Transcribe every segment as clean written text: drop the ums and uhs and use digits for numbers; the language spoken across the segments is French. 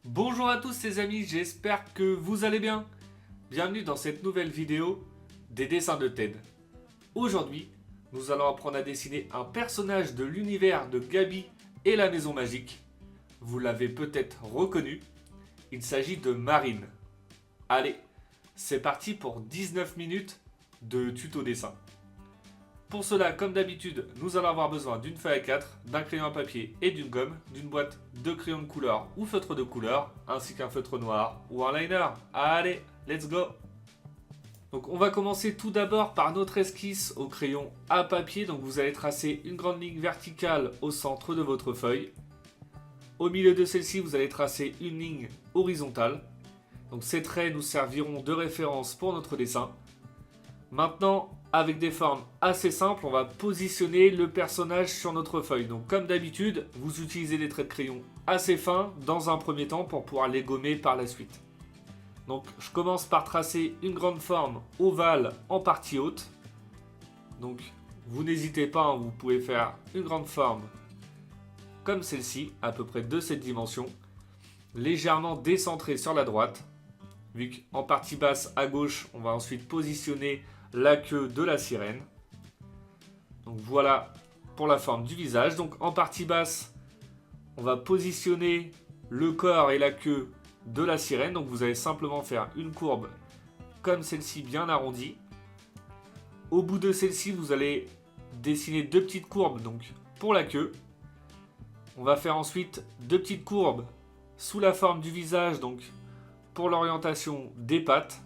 Bonjour à tous les amis, j'espère que vous allez bien. Bienvenue dans cette nouvelle vidéo des dessins de Ted. Aujourd'hui, nous allons apprendre à dessiner un personnage de l'univers de Gabi et la Maison Magique. Vous l'avez peut-être reconnu, il s'agit de Marine. Allez, c'est parti pour 19 minutes de tuto dessin. Pour cela, comme d'habitude, nous allons avoir besoin d'une feuille A4, d'un crayon à papier et d'une gomme, d'une boîte de crayons de couleur ou feutre de couleur, ainsi qu'un feutre noir ou un liner. Allez, let's go! Donc on va commencer tout d'abord par notre esquisse au crayon à papier. Donc vous allez tracer une grande ligne verticale au centre de votre feuille. Au milieu de celle-ci, vous allez tracer une ligne horizontale. Donc ces traits nous serviront de référence pour notre dessin. Maintenant, avec des formes assez simples, on va positionner le personnage sur notre feuille. Donc comme d'habitude, vous utilisez des traits de crayon assez fins dans un premier temps pour pouvoir les gommer par la suite. Donc je commence par tracer une grande forme ovale en partie haute. Donc vous n'hésitez pas, vous pouvez faire une grande forme comme celle-ci, à peu près de cette dimension, légèrement décentrée sur la droite. Vu qu'en partie basse à gauche, on va ensuite positionner la queue de la sirène. Donc voilà pour la forme du visage. Donc en partie basse, on va positionner le corps et la queue de la sirène. Donc vous allez simplement faire une courbe comme celle-ci bien arrondie. Au bout de celle-ci, vous allez dessiner deux petites courbes donc pour la queue. On va faire ensuite deux petites courbes sous la forme du visage, donc pour l'orientation des pattes.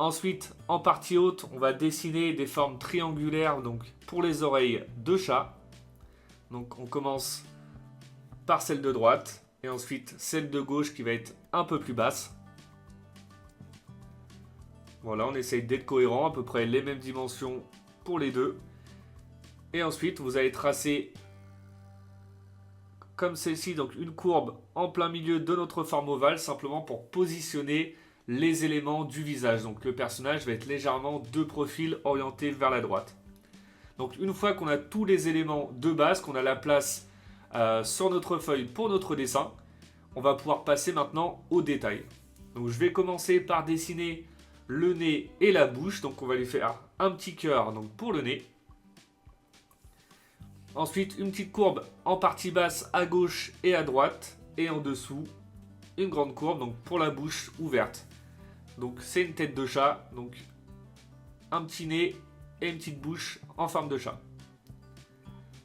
Ensuite, en partie haute, on va dessiner des formes triangulaires donc pour les oreilles de chat. Donc on commence par celle de droite et ensuite celle de gauche qui va être un peu plus basse. Voilà, on essaye d'être cohérent, à peu près les mêmes dimensions pour les deux. Et ensuite, vous allez tracer comme celle-ci, donc une courbe en plein milieu de notre forme ovale, simplement pour positionner les éléments du visage. Donc le personnage va être légèrement de profil orienté vers la droite. Donc une fois qu'on a tous les éléments de base, qu'on a la place sur notre feuille pour notre dessin, on va pouvoir passer maintenant aux détails. Donc je vais commencer par dessiner le nez et la bouche. Donc on va lui faire un petit cœur donc pour le nez. Ensuite, une petite courbe en partie basse à gauche et à droite. Et en dessous, une grande courbe donc pour la bouche ouverte. Donc c'est une tête de chat. Donc un petit nez et une petite bouche en forme de chat.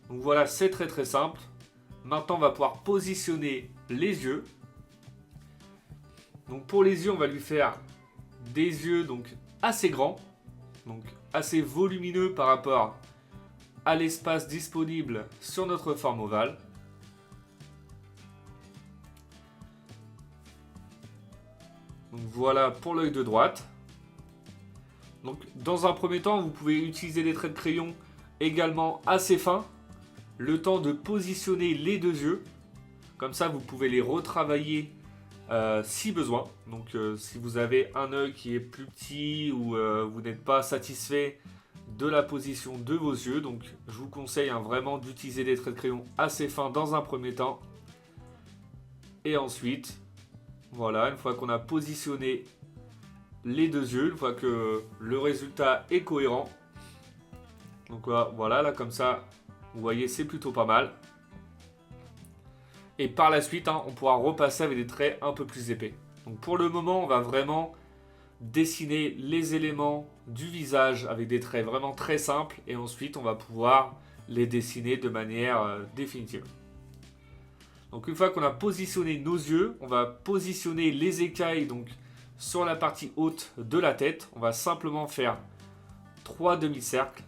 Donc voilà, c'est très très simple. Maintenant, on va pouvoir positionner les yeux. Donc pour les yeux, on va lui faire des yeux donc assez grands. Donc assez volumineux par rapport à l'espace disponible sur notre forme ovale. Donc voilà pour l'œil de droite. Donc dans un premier temps, vous pouvez utiliser des traits de crayon également assez fins, le temps de positionner les deux yeux. Comme ça, vous pouvez les retravailler si besoin. Donc si vous avez un œil qui est plus petit ou vous n'êtes pas satisfait de la position de vos yeux, donc je vous conseille vraiment d'utiliser des traits de crayon assez fins dans un premier temps. Et ensuite, voilà, une fois qu'on a positionné les deux yeux, une fois que le résultat est cohérent, donc voilà, là comme ça, vous voyez, c'est plutôt pas mal. Et par la suite, on pourra repasser avec des traits un peu plus épais. Donc pour le moment, on va vraiment dessiner les éléments du visage avec des traits vraiment très simples et ensuite on va pouvoir les dessiner de manière définitive. Donc une fois qu'on a positionné nos yeux, on va positionner les écailles donc sur la partie haute de la tête. On va simplement faire 3 demi-cercles.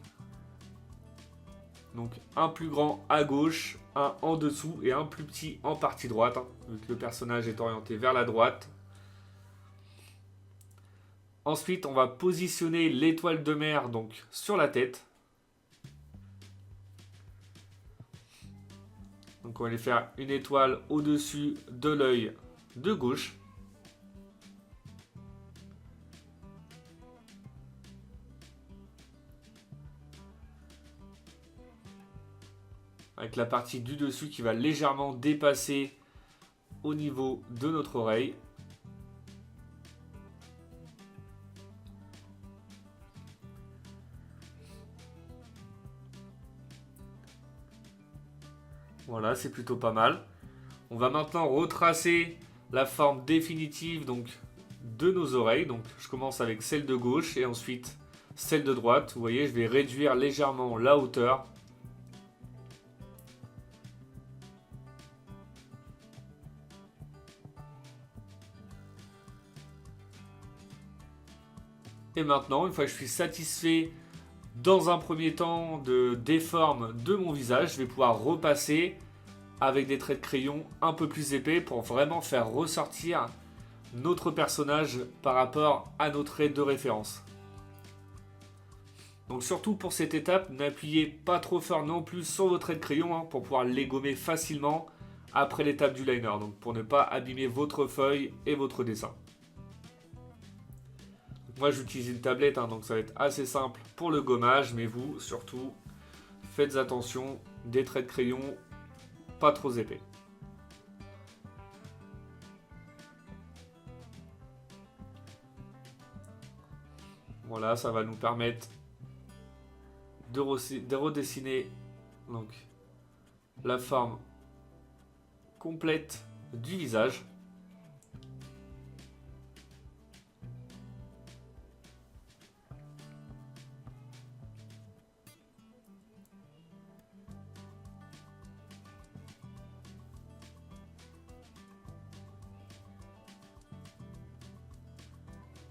Donc un plus grand à gauche, un en dessous et un plus petit en partie droite, vu que le personnage est orienté vers la droite. Ensuite, on va positionner l'étoile de mer donc sur la tête. Donc on va aller faire une étoile au-dessus de l'œil de gauche. Avec la partie du dessus qui va légèrement dépasser au niveau de notre oreille. Voilà, c'est plutôt pas mal. On va maintenant retracer la forme définitive donc, de nos oreilles. Donc, je commence avec celle de gauche et ensuite celle de droite. Vous voyez, je vais réduire légèrement la hauteur. Et maintenant, une fois que je suis satisfait dans un premier temps des formes de mon visage, je vais pouvoir repasser avec des traits de crayon un peu plus épais pour vraiment faire ressortir notre personnage par rapport à nos traits de référence. Donc surtout pour cette étape, n'appuyez pas trop fort non plus sur vos traits de crayon pour pouvoir les gommer facilement après l'étape du liner, donc pour ne pas abîmer votre feuille et votre dessin. Moi j'utilise une tablette, donc ça va être assez simple pour le gommage, mais vous surtout faites attention, des traits de crayon pas trop épais. Voilà, ça va nous permettre de redessiner donc, la forme complète du visage.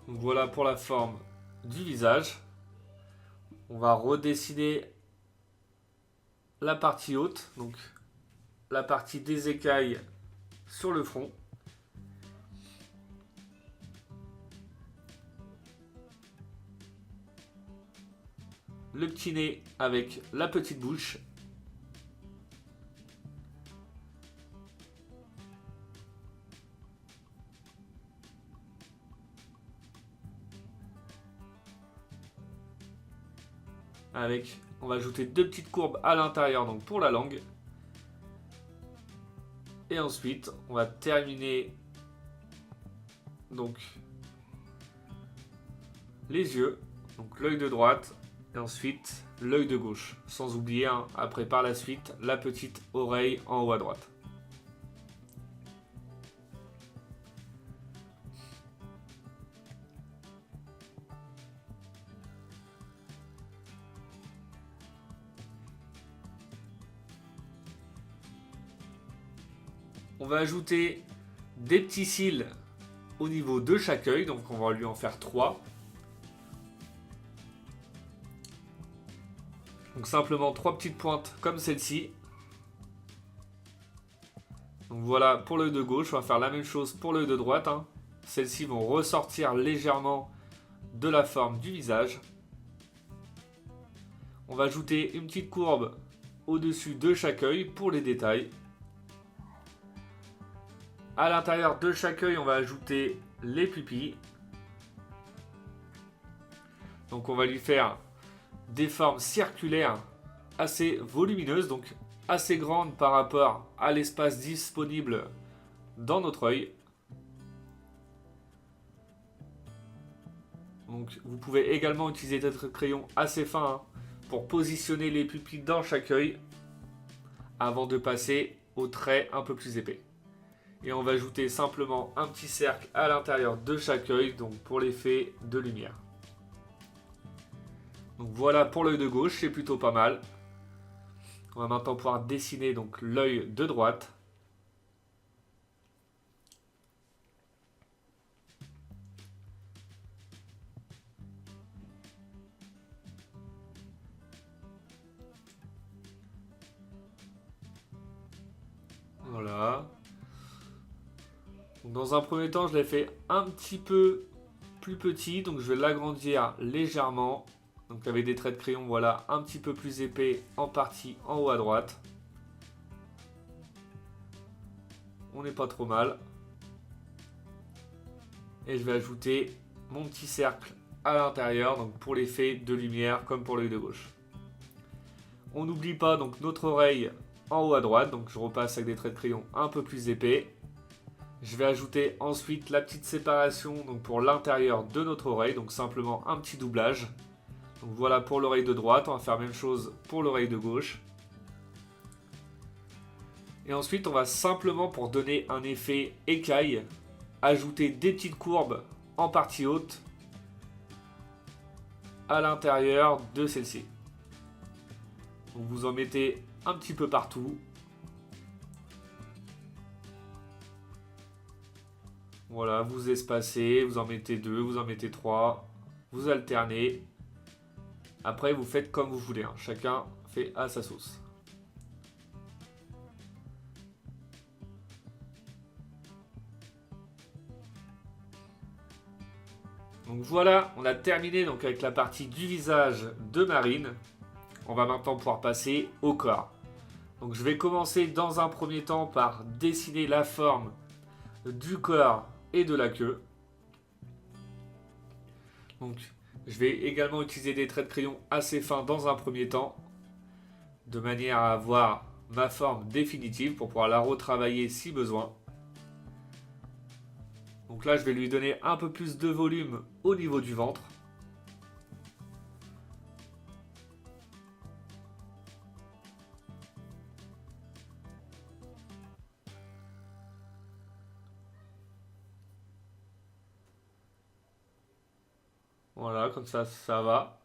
Donc voilà pour la forme du visage. On va redessiner la partie haute, donc la partie des écailles sur le front. Le petit nez avec la petite bouche. On va ajouter deux petites courbes à l'intérieur donc pour la langue. Et ensuite, on va terminer donc les yeux, donc l'œil de droite et ensuite l'œil de gauche. Sans oublier après par la suite la petite oreille en haut à droite. On va ajouter des petits cils au niveau de chaque œil, donc on va lui en faire 3. Donc simplement 3 petites pointes comme celle-ci. Donc voilà pour l'œil de gauche, on va faire la même chose pour l'œil de droite. Celles-ci vont ressortir légèrement de la forme du visage. On va ajouter une petite courbe au-dessus de chaque œil pour les détails. À l'intérieur de chaque œil, on va ajouter les pupilles. Donc on va lui faire des formes circulaires assez volumineuses, donc assez grandes par rapport à l'espace disponible dans notre œil. Donc vous pouvez également utiliser des traits de crayon assez fins pour positionner les pupilles dans chaque œil avant de passer aux traits un peu plus épais. Et on va ajouter simplement un petit cercle à l'intérieur de chaque œil, donc pour l'effet de lumière. Donc voilà pour l'œil de gauche, c'est plutôt pas mal. On va maintenant pouvoir dessiner donc l'œil de droite. Voilà. Dans un premier temps, je l'ai fait un petit peu plus petit, donc je vais l'agrandir légèrement. Donc avec des traits de crayon, voilà, un petit peu plus épais en partie en haut à droite. On n'est pas trop mal. Et je vais ajouter mon petit cercle à l'intérieur, donc pour l'effet de lumière comme pour l'œil de gauche. On n'oublie pas donc notre oreille en haut à droite, donc je repasse avec des traits de crayon un peu plus épais. Je vais ajouter ensuite la petite séparation donc pour l'intérieur de notre oreille, donc simplement un petit doublage. Donc voilà pour l'oreille de droite, on va faire la même chose pour l'oreille de gauche. Et ensuite on va simplement, pour donner un effet écaille, ajouter des petites courbes en partie haute à l'intérieur de celle-ci. Donc vous en mettez un petit peu partout. Voilà, vous espacez, vous en mettez 2, vous en mettez 3, vous alternez. Après, vous faites comme vous voulez, hein. Chacun fait à sa sauce. Donc voilà, on a terminé donc avec la partie du visage de Marine. On va maintenant pouvoir passer au corps. Donc je vais commencer dans un premier temps par dessiner la forme du corps et de la queue. Donc je vais également utiliser des traits de crayon assez fins dans un premier temps, de manière à avoir ma forme définitive pour pouvoir la retravailler si besoin. Donc là je vais lui donner un peu plus de volume au niveau du ventre. Voilà, comme ça, ça va.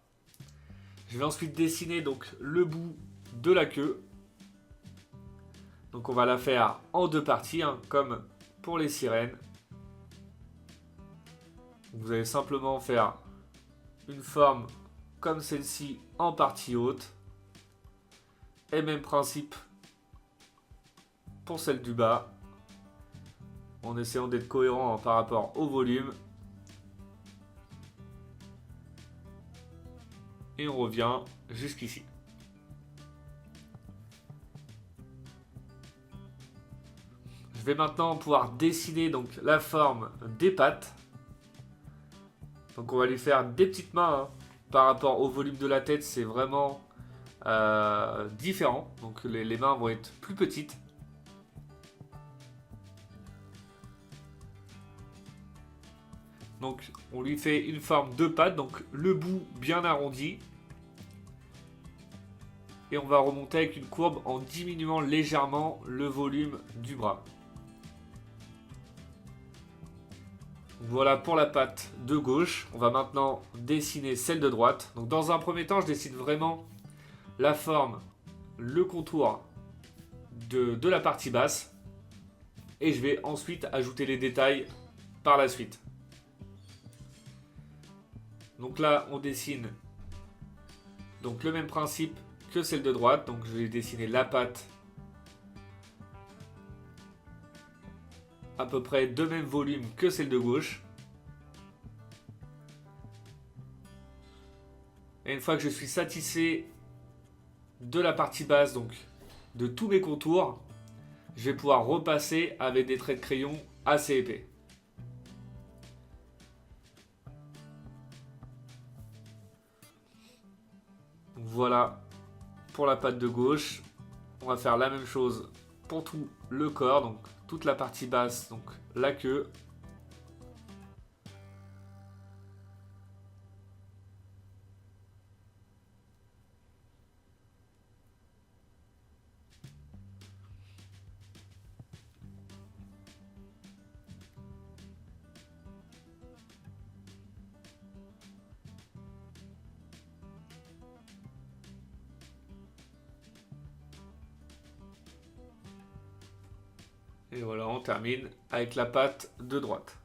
Je vais ensuite dessiner donc le bout de la queue. Donc on va la faire en deux parties, hein, comme pour les sirènes. Vous allez simplement faire une forme comme celle-ci en partie haute. Et même principe pour celle du bas. En essayant d'être cohérent, hein, par rapport au volume. Et on revient jusqu'ici. Je vais maintenant pouvoir dessiner donc la forme des pattes. Donc on va lui faire des petites mains, hein. Par rapport au volume de la tête, c'est vraiment différent. Donc les mains vont être plus petites. Donc on lui fait une forme de patte, donc le bout bien arrondi. Et on va remonter avec une courbe en diminuant légèrement le volume du bras. Voilà pour la patte de gauche. On va maintenant dessiner celle de droite. Donc dans un premier temps, je dessine vraiment la forme, le contour de la partie basse. Et je vais ensuite ajouter les détails par la suite. Donc là, on dessine donc le même principe que celle de droite. Donc je vais dessiner la patte à peu près de même volume que celle de gauche. Et une fois que je suis satisfait de la partie basse, donc de tous mes contours, je vais pouvoir repasser avec des traits de crayon assez épais. Voilà pour la patte de gauche. On va faire la même chose pour tout le corps, donc toute la partie basse, donc la queue. Et voilà, on termine avec la patte de droite.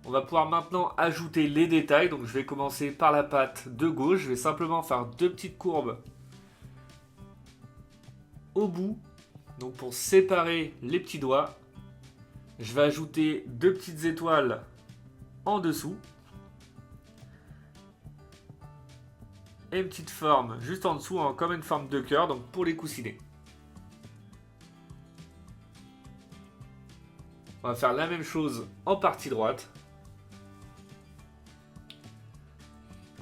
On va pouvoir maintenant ajouter les détails. Donc je vais commencer par la patte de gauche. Je vais simplement faire deux petites courbes au bout. Donc pour séparer les petits doigts. Je vais ajouter deux petites étoiles en dessous. Et une petite forme juste en dessous, hein, comme une forme de cœur, donc pour les coussiner. On va faire la même chose en partie droite.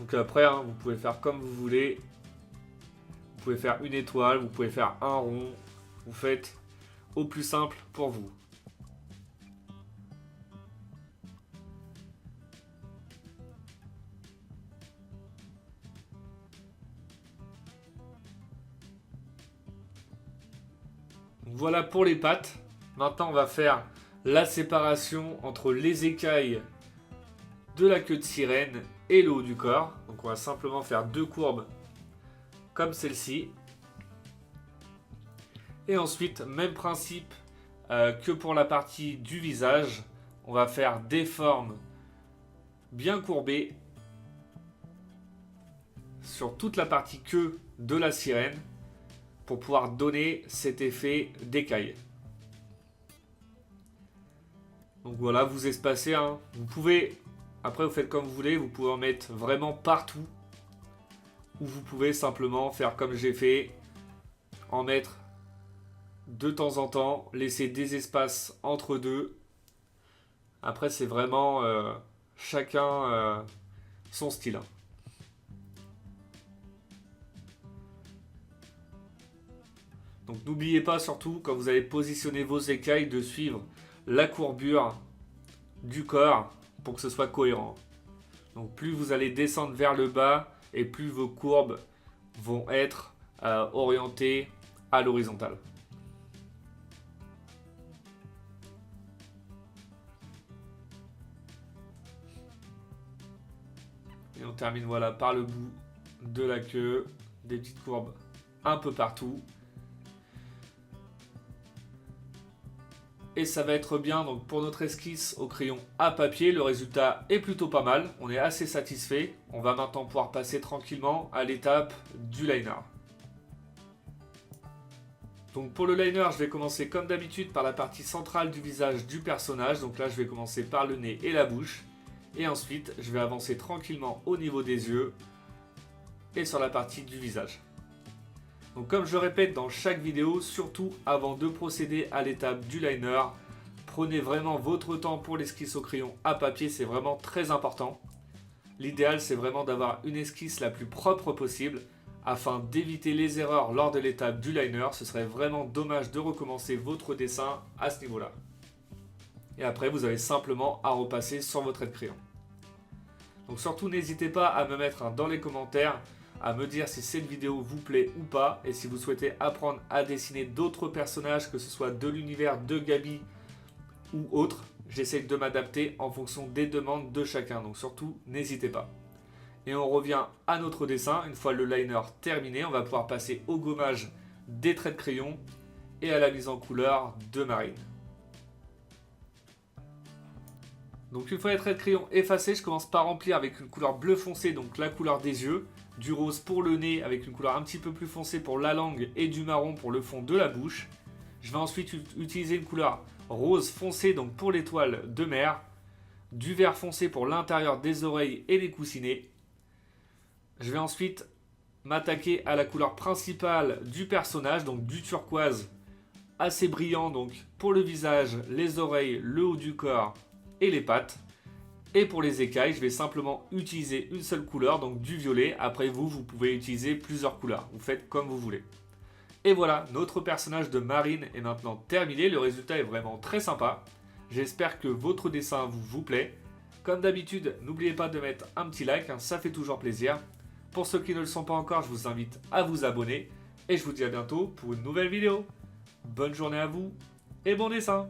Donc après, hein, vous pouvez faire comme vous voulez. Vous pouvez faire une étoile, vous pouvez faire un rond. Vous faites au plus simple pour vous. Voilà pour les pattes. Maintenant, on va faire la séparation entre les écailles de la queue de sirène et le haut du corps. Donc on va simplement faire deux courbes comme celle-ci. Et ensuite, même principe que pour la partie du visage. On va faire des formes bien courbées sur toute la partie queue de la sirène pour pouvoir donner cet effet d'écaille. Donc voilà, vous espacez. Hein. Vous pouvez, après vous faites comme vous voulez, vous pouvez en mettre vraiment partout. Ou vous pouvez simplement faire comme j'ai fait, en mettre de temps en temps, laisser des espaces entre deux. Après c'est vraiment chacun son style. Hein. Donc n'oubliez pas surtout quand vous allez positionner vos écailles de suivre la courbure du corps pour que ce soit cohérent. Donc plus vous allez descendre vers le bas et plus vos courbes vont être orientées à l'horizontale. Et on termine voilà par le bout de la queue, des petites courbes un peu partout. Et ça va être bien donc pour notre esquisse au crayon à papier. Le résultat est plutôt pas mal. On est assez satisfait. On va maintenant pouvoir passer tranquillement à l'étape du liner. Donc pour le liner, je vais commencer comme d'habitude par la partie centrale du visage du personnage. Donc là, je vais commencer par le nez et la bouche. Et ensuite, je vais avancer tranquillement au niveau des yeux et sur la partie du visage. Donc comme je répète dans chaque vidéo, surtout avant de procéder à l'étape du liner, prenez vraiment votre temps pour l'esquisse au crayon à papier, c'est vraiment très important. L'idéal c'est vraiment d'avoir une esquisse la plus propre possible afin d'éviter les erreurs lors de l'étape du liner. Ce serait vraiment dommage de recommencer votre dessin à ce niveau-là. Et après vous avez simplement à repasser sur votre aide-crayon. Donc surtout n'hésitez pas à me mettre dans les commentaires à me dire si cette vidéo vous plaît ou pas et si vous souhaitez apprendre à dessiner d'autres personnages, que ce soit de l'univers de Gabi ou autre. J'essaie de m'adapter en fonction des demandes de chacun, donc surtout n'hésitez pas. Et on revient à notre dessin. Une fois le liner terminé, on va pouvoir passer au gommage des traits de crayon et à la mise en couleur de Marine. Donc une fois les traits de crayon effacés, je commence par remplir avec une couleur bleu foncé, donc la couleur des yeux, du rose pour le nez avec une couleur un petit peu plus foncée pour la langue et du marron pour le fond de la bouche. Je vais ensuite utiliser une couleur rose foncé donc pour l'étoile de mer, du vert foncé pour l'intérieur des oreilles et les coussinets. Je vais ensuite m'attaquer à la couleur principale du personnage, donc du turquoise assez brillant donc pour le visage, les oreilles, le haut du corps et les pattes. Et pour les écailles, je vais simplement utiliser une seule couleur, donc du violet. Après vous pouvez utiliser plusieurs couleurs. Vous faites comme vous voulez. Et voilà, notre personnage de Marine est maintenant terminé. Le résultat est vraiment très sympa. J'espère que votre dessin vous plaît. Comme d'habitude, n'oubliez pas de mettre un petit like, hein, ça fait toujours plaisir. Pour ceux qui ne le sont pas encore, je vous invite à vous abonner. Et je vous dis à bientôt pour une nouvelle vidéo. Bonne journée à vous et bon dessin!